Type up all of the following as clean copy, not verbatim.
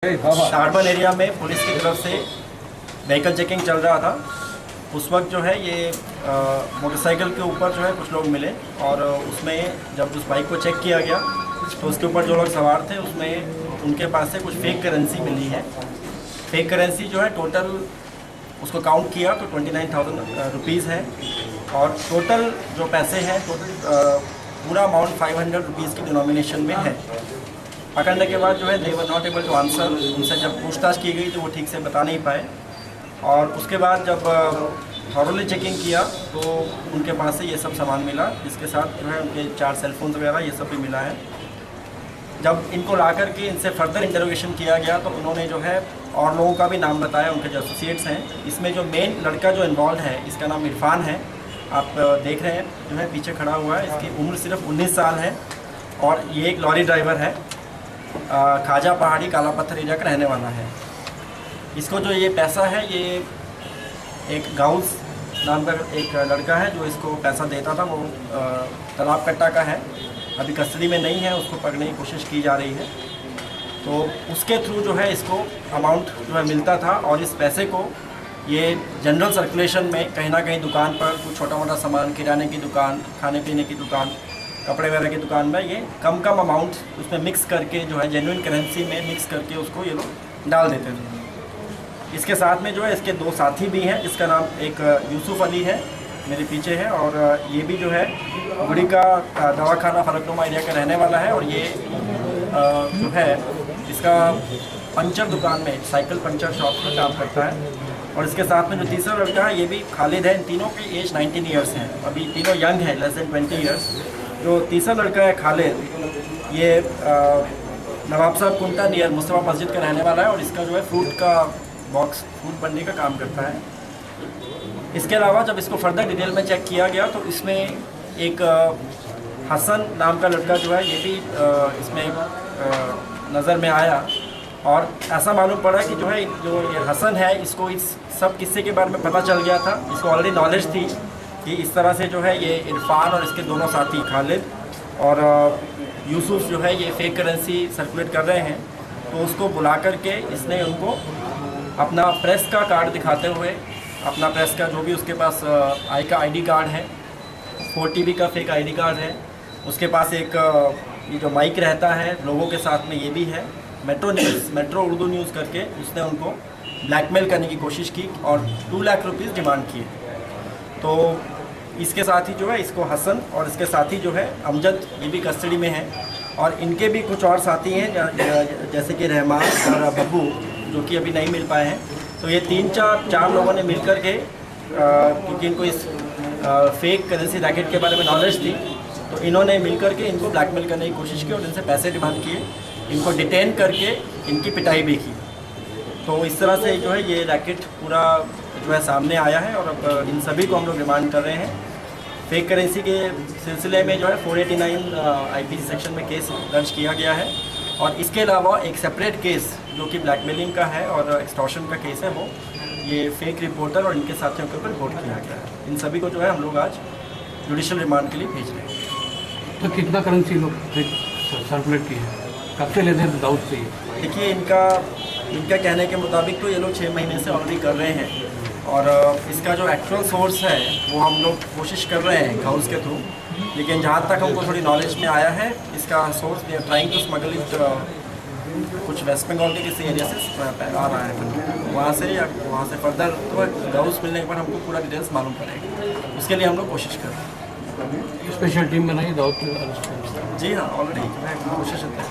Urban area में police की तरफ से व्हीकल चेकिंग चल रहा था। उस वक्त जो है ये मोटरसाइकिल के ऊपर जो है कुछ लोग मिले और उसमें जब उस बाइक को चेक किया गया तो उसके ऊपर जो लोग सवार थे उसमें उनके पास से कुछ फेक करेंसी मिली है। फेक करेंसी जो है टोटल उसको काउंट किया तो 29,000 रुपीज़ है और टोटल जो पैसे हैं टोटल पूरा अमाउंट 500 रुपीज़ की डिनोमिनेशन में है। पकड़ने के बाद जो है they were not able to answer. उनसे जब पूछताछ की गई तो वो ठीक से बता नहीं पाए और उसके बाद जब थॉरली चेकिंग किया तो उनके पास से ये सब सामान मिला, जिसके साथ जो है उनके 4 सेलफोन वगैरह ये सब भी मिला है। जब इनको ला करके इनसे फर्दर इंटरोगेशन किया गया तो उन्होंने जो है और लोगों का भी नाम बताया, उनके जो एसोसिएट्स हैं। इसमें जो मेन लड़का जो इन्वॉल्व है इसका नाम इरफान है, आप देख रहे हैं जो है पीछे खड़ा हुआ है। इसकी उम्र सिर्फ 19 साल है और ये एक लॉरी ड्राइवर है, खाजा पहाड़ी काला पत्थर एरिया का रहने वाला है। इसको जो ये पैसा है ये एक गाउस नाम का एक लड़का है जो इसको पैसा देता था, वो तालाब कट्टा का है, अभी कस्टडी में नहीं है, उसको पकड़ने की कोशिश की जा रही है। तो उसके थ्रू जो है इसको अमाउंट जो है मिलता था और इस पैसे को ये जनरल सर्कुलेशन में कहीं ना कहीं दुकान पर कुछ छोटा मोटा सामान, किराने की दुकान, खाने पीने की दुकान, कपड़े वगैरह की दुकान में ये कम अमाउंट उसमें मिक्स करके जो है जेन्युइन करेंसी में मिक्स करके उसको ये लोग डाल देते थे। इसके साथ में जो है इसके 2 साथी भी हैं, जिसका नाम एक यूसुफ अली है, मेरे पीछे है, और ये भी जो है गुड़ी का दवाखाना फरकनुमा एरिया का रहने वाला है। और ये जो है इसका पंचर दुकान में साइकिल पंचर शॉप में काम करता है। और इसके साथ में जो तीसरा लड़का है ये भी खालिद है। इन तीनों की एज 19 ईयर्स है, अभी तीनों यंग है, लेस देन 20 ईयर्स। जो तीसरा लड़का है खालिद, ये नवाब साहब कुंटा नियर मुस्तफा मस्जिद का रहने वाला है और इसका जो है फ्रूट का बॉक्स, फ्रूट बनने का काम करता है। इसके अलावा जब इसको फर्दर डिटेल में चेक किया गया तो इसमें एक हसन नाम का लड़का जो है ये भी इसमें नज़र में आया और ऐसा मालूम पड़ा कि जो है जो ये हसन है इसको इस सब किस्से के बारे में पता चल गया था। इसको ऑलरेडी नॉलेज थी कि इस तरह से जो है ये इरफान और इसके दोनों साथी खालिद और यूसुफ जो है ये फेक करेंसी सर्कुलेट कर रहे हैं। तो उसको बुला करके इसने उनको अपना प्रेस का कार्ड दिखाते हुए, अपना प्रेस का जो भी उसके पास आईडी कार्ड है, 4TB का फेक आईडी कार्ड है, उसके पास एक ये जो माइक रहता है लोगों के साथ में ये भी है, मेट्रो उर्दू न्यूज़ करके उसने उनको ब्लैकमेल करने की कोशिश की और 2 लाख रुपीज़ डिमांड किए। तो इसके साथ ही जो है इसको हसन और इसके साथी जो है अमजद ये भी कस्टडी में है और इनके भी कुछ और साथी हैं जैसे कि रहमान और बब्बू जो कि अभी नहीं मिल पाए हैं। तो ये 3-4 लोगों ने मिल कर के क्योंकि इनको इस फेक करेंसी रैकेट के बारे में नॉलेज थी तो इन्होंने मिल कर के इनको ब्लैकमेल करने की कोशिश की और इनसे पैसे डिमांड किए, इनको डिटेन करके इनकी पिटाई भी की। तो इस तरह से जो है ये रैकेट पूरा जो है सामने आया है और अब इन सभी को हम लोग रिमांड कर रहे हैं। फेक करेंसी के सिलसिले में जो है 489 IPC सेक्शन में केस दर्ज किया गया है और इसके अलावा एक सेपरेट केस जो कि ब्लैकमेलिंग का है और एक्सटॉर्शन का केस है, वो ये फेक रिपोर्टर और इनके साथियों के ऊपर रिपोर्ट किया गया है। इन सभी को जो है हम लोग आज जुडिशियल रिमांड के लिए भेज रहे हैं। तो कितना करेंसी लोग सर्कुलेट की है, कब से लेते हैं दाऊद से? देखिए इनका कहने के मुताबिक तो ये लोग 6 महीने से ऑलरेडी कर रहे हैं और इसका जो एक्चुअल सोर्स है वो हम लोग कोशिश कर रहे हैं हाउस के थ्रू, लेकिन जहाँ तक हमको थोड़ी नॉलेज में आया है इसका source we are trying to smuggle it कुछ वेस्ट बंगाल के किसी एरिया से आ रहा है, वहाँ से या वहाँ से फर्दर तो गाउस मिलने के बाद हमको पूरा डिटेल्स मालूम पड़ेगा। उसके लिए हम लोग कोशिश कर रहे हैं। स्पेशल टीम बनाई दाऊद के अरेस्ट? जी हाँ, ऑलरेडी कोशिश कर रहे हैं।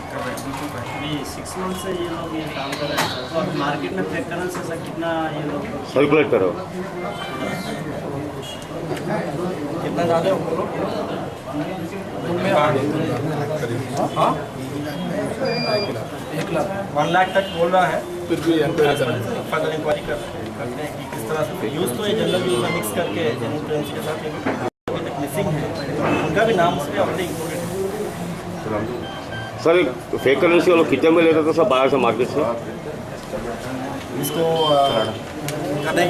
6 मंथ से ये लोग ये काम कर रहे हैं और मार्केट में फेक करेंसी से कितना ये लोग सर्कुलेट करो, कितना ज़्यादा हो बोलो? हाँ 1 लाख तक बोल रहा है। फिर भी फर्दर इंक्वायरी करते हैं कि किस तरह से यूज़ तो ये जनरल यूज़ में मिक्स करके जेन्युइन करेंसी के साथ ये लोग अभी तक मिसिंग है, उनका भी नाम उसमें ऑलरेडी इंक्लूडेड है। सर फेक करेंसी वालों कितने में लेता था सब बाहर से मार्केट से? इसको करने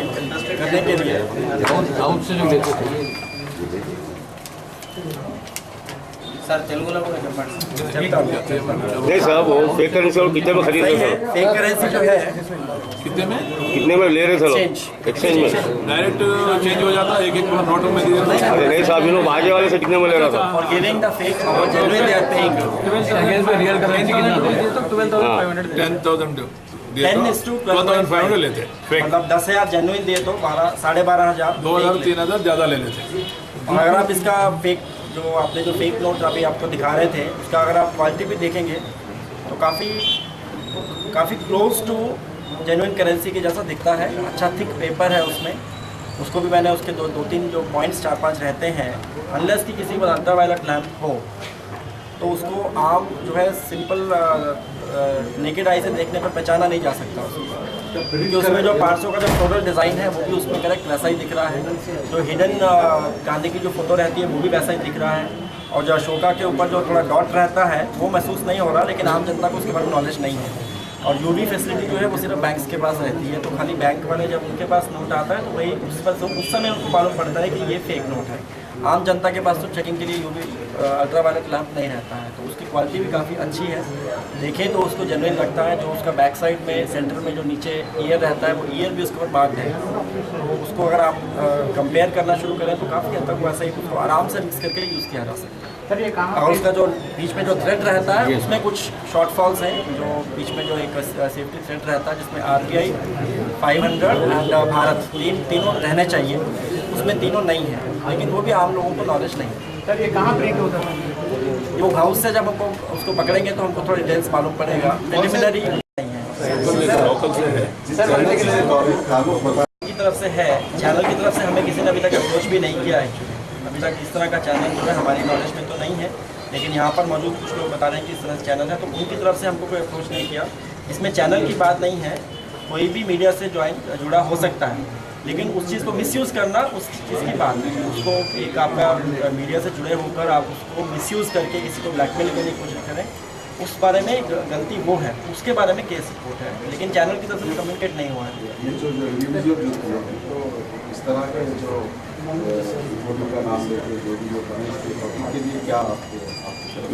के लिए दाऊद से जो लेते थे సార్ తెలుగులో కూడా చెప్పండి చెప్తా हूं। नहीं साहब वो फेक करेंसी वालों कितने में खरीद सही रहे है, थे? फेक करेंसी जो है कितने में कितने में ले रहे थे लोग एक्सचेंज एक्सचेंज में? डायरेक्ट चेंज हो जाता है, एक एक नोटों में दिए जाता अरे नहीं साहब, इन लोग आगे वाले से कितने में ले रहा था? और गिविंग द फेक और जेन्युइन दे आर पेइंग है। रियल करेंसी कितना था? हाँ 10,000 10 is to 12,500 लेते फेक, मतलब 10,000 जेन्युइन दिए तो 12,500 2,000 3,000 ज़्यादा ले लेते। और अगर आप इसका फेक जो आपने जो फेक नोट अभी आपको दिखा रहे थे उसका अगर आप क्वालिटी भी देखेंगे तो काफ़ी क्लोज टू जेन्युइन करेंसी के जैसा दिखता है। अच्छा थिक पेपर है उसमें, उसको भी मैंने उसके दो तीन जो पॉइंट्स 4-5 रहते हैं, अनलेस कि किसी पर अल्ट्रावायलेट लैंप हो तो उसको आम जो है सिंपल नेकेड आई से देखने पर पहचाना नहीं जा सकता उसको, क्योंकि उसमें जो 500 का जो फ्लोरल डिज़ाइन है वो भी उसमें करेक्ट वैसा ही दिख रहा है, जो हिडन गांधी की जो फोटो रहती है वो भी वैसा ही दिख रहा है, और जो अशोका के ऊपर जो थोड़ा डॉट रहता है वो महसूस नहीं हो रहा, लेकिन आम जनता को उसके बारे में नॉलेज नहीं है। और यूडी फैसिलिटी जो है वो सिर्फ बैंक्स के पास रहती है, तो खाली बैंक वाले जब उनके पास नोट आता है तो वही उस समय उनको मालूम पड़ता है कि ये फेक नोट है। आम जनता के पास तो चेकिंग के लिए यूवी अल्ट्रावायलेट लैंप नहीं रहता है, तो उसकी क्वालिटी भी काफ़ी अच्छी है। देखें तो उसको जेन्युइन लगता है। जो उसका बैक साइड में सेंटर में जो नीचे ईयर रहता है वो ईयर भी उसके ऊपर मार्क्ड है, तो उसको अगर आप कंपेयर करना शुरू करें तो काफ़ी हद तक वैसा ही उसको आराम से मिक्स करके यूज़ किया जा सकता है। सर ये कहाँ और उसका जो बीच में जो थ्रेड रहता है उसमें कुछ शॉर्टफॉल्स हैं, जो बीच में जो एक सेफ्टी थ्रेड रहता है जिसमें RBI 500 एंड भारत तीनों रहने चाहिए, उसमें तीनों नहीं है, लेकिन वो भी आम लोगों को नॉलेज नहीं है। सर ये कहाँ प्रिंट होता है? वो हाउस से जब हमको उसको पकड़ेंगे तो हमको थोड़ा डिटेल्स मालूम पड़ेगा, प्रिलिमिनरी नहीं है की तरफ से है, चैनल की तरफ से हमें किसी ने अभी तक अप्रोच भी नहीं किया है। अभी तक इस तरह का चैनल जो है हमारी नॉलेज में तो नहीं है, लेकिन यहाँ पर मौजूद कुछ लोग बता रहे हैं कि इस तरह से चैनल है, तो उनकी तरफ से हमको कोई अप्रोच नहीं किया। इसमें चैनल की बात नहीं है, कोई भी मीडिया से जुड़ा हो सकता है, लेकिन उस चीज़ को मिसयूज़ करना उस चीज़ की बात नहीं है। उसको एक आपका मीडिया से जुड़े होकर आप उसको मिसयूज़ करके किसी को ब्लैकमेल करने की कोशिश करें, उस बारे में गलती वो है, उसके बारे में केस रिपोर्ट है, लेकिन चैनल की तरफ से कम्युनिकेट नहीं हुआ है। ये जो वीडियो जो थी तो इस तरह के जो फोटो का नाम लेके जो भी जो के लिए क्या आपको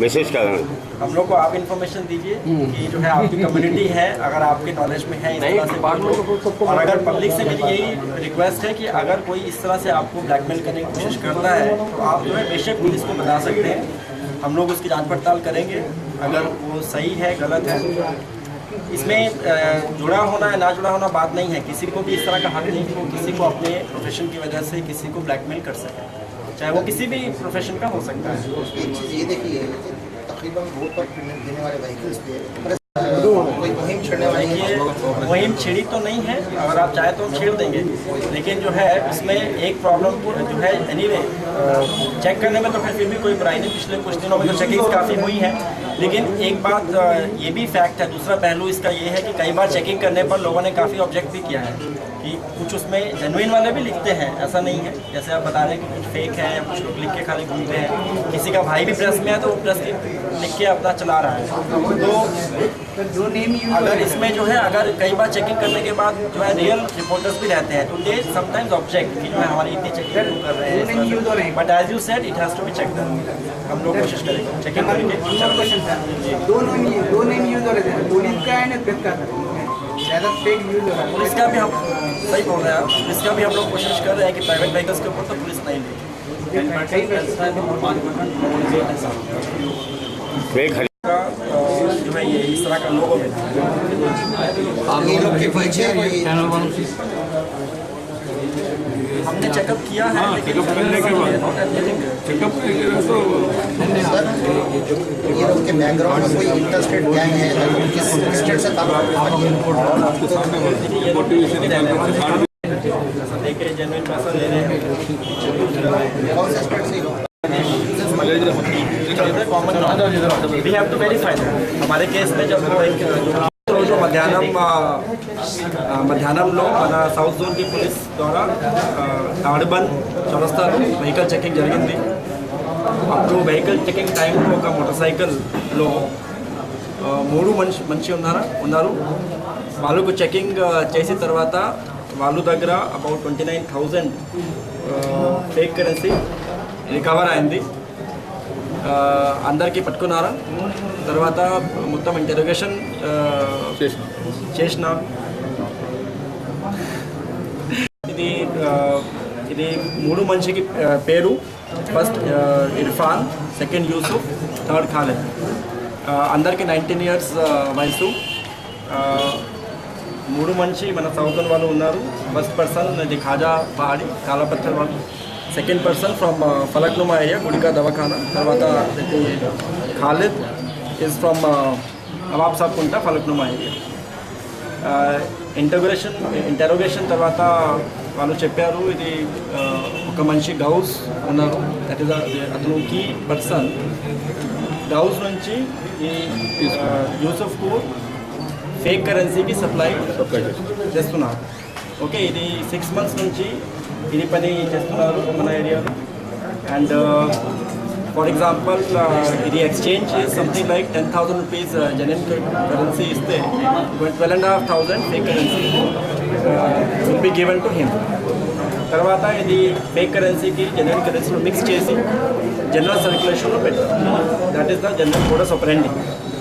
मैसेज क्या है? हम लोग को आप इन्फॉर्मेशन दीजिए कि जो है आपकी कम्युनिटी है, अगर आपके नॉलेज में है इस तरह से कोई लोग, और अगर पब्लिक से मेरी यही रिक्वेस्ट है कि अगर कोई इस तरह से आपको ब्लैकमेल करने की कोशिश करता है तो आप जो है बेशक पुलिस को बता सकते हैं, हम लोग उसकी जांच पड़ताल करेंगे। अगर वो सही है गलत है, इसमें जुड़ा होना या ना जुड़ा होना बात नहीं है, किसी को भी इस तरह का हक नहीं कि वो किसी को अपने प्रोफेशन की वजह से किसी को ब्लैकमेल कर सके, चाहे वो किसी भी प्रोफेशन का हो सकता है। ये देखिए तकरीबन रोड पर देने वाले व्हीकल्स पे कोई मुहिम छेड़ने वाली है। ये मुहिम छिड़ी तो नहीं है, अगर आप चाहे तो हम छेड़ देंगे, लेकिन जो है उसमें एक प्रॉब्लम जो है एनीवे चेक करने में तो फिर भी कोई बुराई नहीं। पिछले कुछ दिनों में तो चेकिंग काफ़ी हुई है, लेकिन एक बात ये भी फैक्ट है, दूसरा पहलू इसका ये है कि कई बार चेकिंग करने पर लोगों ने काफ़ी ऑब्जेक्ट भी किया है कि कुछ उसमें जेन्युइन वाले भी लिखते हैं, ऐसा नहीं है। जैसे आप बता रहे हैं कि कुछ फेक है या कुछ लोग लिख के खाली घूमते हैं, किसी का भाई भी प्रेस में है तो वो प्रेस लिख के अपना चला रहा है। तो जो नेम अगर इसमें जो है अगर कई बार चेकिंग करने के बाद जो है रियल रिपोर्टर्स भी रहते हैं तो दे समटाइम्स ऑब्जेक्ट कि जो है हमारी इतनी चेकिंग क्यों कर रहे हैं, but as you said it has to be checked. हम लोग कोशिश करेंगे चेकिंग करके। दो नेम यूज हो रहे थे, पुलिस का एंड प्रेस का ज़्यादा फेक यूज हो रहा है। पुलिस का भी हम सही बोल रहे हैं आप, पुलिस का भी हम लोग कोशिश कर रहे हैं कि प्राइवेट व्हीकल्स के ऊपर तो पुलिस नहीं लेगी। फेक जो है ये इस तरह का लोगो मिला ये लोग के पीछे हमने चेकअप किया है, लेकिन चेकअप तो ये लोग के बैकग्राउंड में कोई इंटरस्टेट गैंग है, किस स्टेट से काम आपके सामने मोटिवेशन पैसा दे के जेन्युइन पैसा ले रहे हैं। कौन से स्टेट से लोग we have to verify that. हमारे केस में जब वो एक जो మధ్యాహ్నం మన సౌత్ జోన్ కి పోలీస్ ద్వారా తాడబంద్ చౌరస్తా వెహికల్ చెకింగ్ జరిగింది. అప్పుడు వెహికల్ చెకింగ్ టైంలో ఒక మోటార్ సైకిల్లో 3 మనిషి ఉన్నారు. వాళ్ళకు చెకింగ్ చేసిన తర్వాత వాళ్ళ దగ్గర అబౌట్ 29,000 ఫేక్ కరెన్సీ రికవర్ అయింది. అందరికీ పట్టుకున్నారా తర్వాత మొత్తం ఇంటరోగేషన్ చేసిన ఇది ఇది మూడు మనిషికి పేరు first Irfan, second Yusuf, third Khalid. అందరికీ 19 years వయసు. మూడు మనిషి మన సౌతన్ వాళ్ళు ఉన్నారు. ఫస్ట్ పర్సన్ ఇది ఖాజా పహాడి కాలాపత్తర్ వాళ్ళు, second person from Falaknuma area గుడికా దవాఖానా. తర్వాత Khalid is from Nawab Sab Kunta Falaknuma area. Interrogation తర్వాత వాళ్ళు చెప్పారు ఇది ఒక మనిషి గౌస్ ఉన్నారు, దట్ ఈస్ అతను కీ పర్సన్. గౌస్ నుంచి ఈ యూసఫ్కు ఫేక్ కరెన్సీకి సప్లై చేస్తున్నారు. ఓకే, ఇది 6 months నుంచి ఇది పని చేస్తున్నారు మన ఏరియాలో. అండ్ ఫర్ ఎగ్జాంపుల్ ఇది exchange something like 10,000 rupees genuine currency ఇస్తే 12,500 fake currency will be given to him. తర్వాత ఇది ఫేక్ కరెన్సీకి జెన్యున్ కరెన్సీలో మిక్స్ చేసి జనరల్ సర్క్యులేషన్లో పెట్టారు. That is the general modus ఆపరెండి.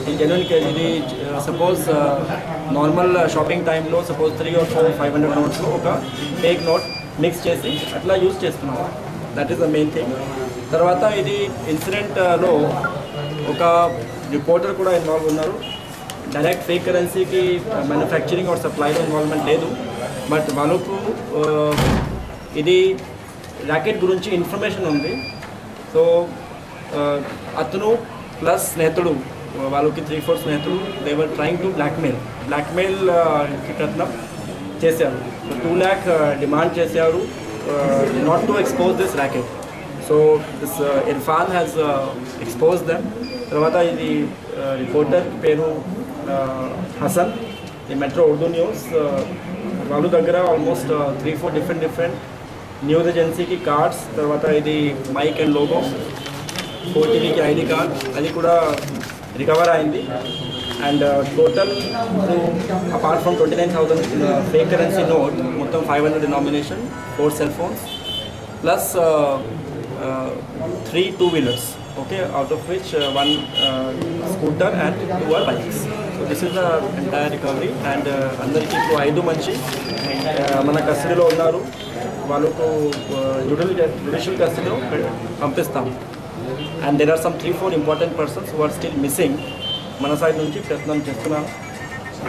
ఈ జెన్యున్ ఇది సపోజ్ నార్మల్ షాపింగ్ టైంలో సపోజ్ 3 or 4 500 నోట్స్లో ఒక ఫేక్ నోట్ మిక్స్ చేసి అట్లా యూజ్ చేస్తున్నారు. That is the main thing. తర్వాత ఇది ఇన్సిడెంట్లో ఒక రిపోర్టర్ కూడా ఇన్వాల్వ్ ఉన్నారు. డైరెక్ట్ ఫేక్ కరెన్సీకి మ్యానుఫ్యాక్చరింగ్ ఆర్ సప్లైలో ఇన్వాల్వ్మెంట్ లేదు, బట్ వాళ్ళకు ఇది ర్యాకెట్ గురించి ఇన్ఫర్మేషన్ ఉంది. సో అతను ప్లస్ స్నేహితుడు, వాళ్ళకి 3-4 స్నేహితుడు, they were trying to blackmail ప్రయత్నం చేశారు. 2 lakh డిమాండ్ చేశారు not to expose this racket. So this Irfan has expose them. తర్వాత ఇది రిపోర్టర్ పేరు హసన్, ఈ మెట్రో ఉర్దూ న్యూస్. వాళ్ళ దగ్గర ఆల్మోస్ట్ 3-4 డిఫరెంట్ న్యూస్ ఏజెన్సీకి కార్డ్స్, తర్వాత ఇది మైక్ అండ్ లోగో, ఓటీవీకి ఐడి కార్డ్ అది కూడా రికవర్ అయింది. And total apart from 29,000 fake currency note, మొత్తం 500 denomination, 4 cell phones plus 3 2-wheelers. Okay, out of which 1 scooter and 2 are bikes. So this is the entire recovery. And అందరికీ ఇప్పుడు 5 మంది మన కస్టడీలో ఉన్నారు. వాళ్ళకు జ్యుడిషియల్ కస్టడీలో పంపిస్తాం. And there are some 3-4 important persons who are still missing. మన సైడ్ నుంచి ప్రయత్నం చేస్తున్నాం.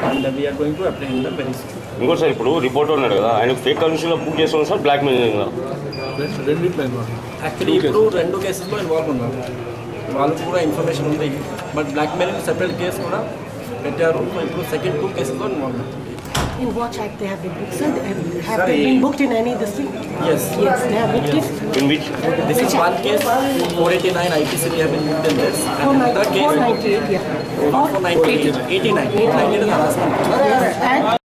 And we are going to apply them very soon. ఇంకోటి సార్, ఇప్పుడు రిపోర్టర్ ఉన్నాడు కదా, ఆయన ఫేక్ కరెన్సీలో బుక్ చేస్తున్నాడు సార్, బ్లాక్ మెయిలింగ్ యాక్చువల్లీ ఇప్పుడు 2 కేసెస్లో ఇన్వాల్వ్ ఉన్నారు. వాళ్ళకు కూడా ఇన్ఫర్మేషన్ ఉంది, but blackmailing separate case కూడా పెట్టారు. ఇప్పుడు సెకండ్ 2 కేసెస్లో ఇన్వాల్వ్ ఉన్నారు. In what act they have been booked? Sir, have they been booked in any of this thing? Yes. Yes, they have booked it. In which This is one case, 489 IPC we have been booked in this. And another case, 498, yeah. 498, 89 is harassment. And